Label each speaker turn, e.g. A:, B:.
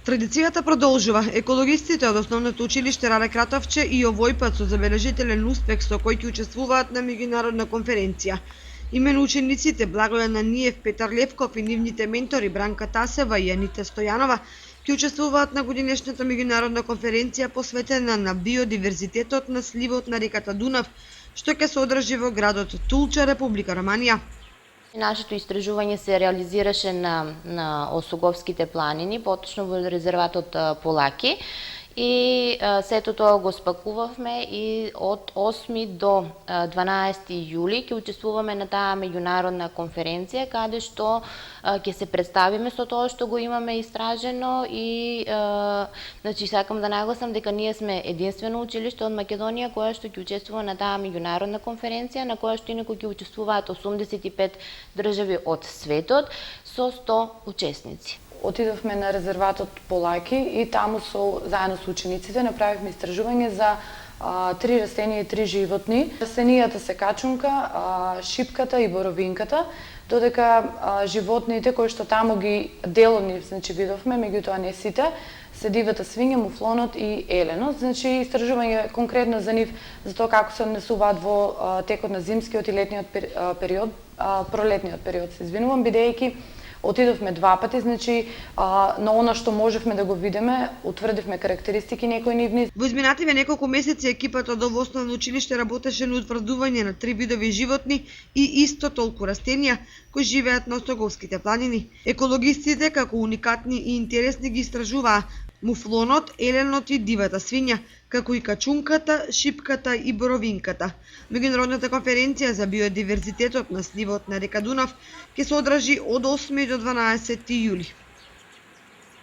A: Традицијата продолжува. Екологистите од Основното училиште Раде Кратовче и овој пат со забележителен успех со кој ќе учествуваат на меѓународна конференција. Имено учениците Благојан Аниев, Петар Левков и нивните ментори Бранка Тасева и Анита Стојанова ќе учествуваат на годинешната меѓународна конференција посветена на биодиверзитетот на сливот на реката Дунав, што ќе се одржи во градот Тулча, Република Романија.
B: Нашето истражување се реализираше на Осоговските планини, поточно во резерватот Полаки. И сето тоа го спакувавме и од 8 до 12 јули ќе учествуваме на таа меѓународна конференција, каде што ќе се представиме со тоа што го имаме истражено и значи сакам да нагласам дека ние сме единствено училиште од Македонија кое што ќе учествува на таа меѓународна конференција, на која што инаку ќе учествуваат 85 држави од светот со 100 учесници.
C: Отидовме на резерватот Полаки и таму заедно со учениците направивме истражување за 3 растенија и 3 животни. Растенијата се качунка, шипката и боровинката, додека животните кои што таму ги делони, значи видовме, меѓутоа не сите, се дивата свиња, муфлонот и еленот. Значи истражување конкретно за нив, за тоа како се однесуваат во текот на зимскиот и летниот период, пролетниот период, се извинувам, бидејќи отидовме 2 пати, значи на она што можевме да го видиме, утврдивме карактеристики некои нивни.
A: Во изминативе неколку месеци екипата од ово основно училиште работеше на утврдување на 3 видови животни и исто толку растенија кои живеат на Осоговските планини. Екологистите како уникатни и интересни ги истражуваа муфлонот, еленот и дивата свиња, како и качунката, шипката и боровинката. Меѓународната конференција за биодиверзитетот на сливот на река Дунав ќе се одржи од 8 до 12 јули.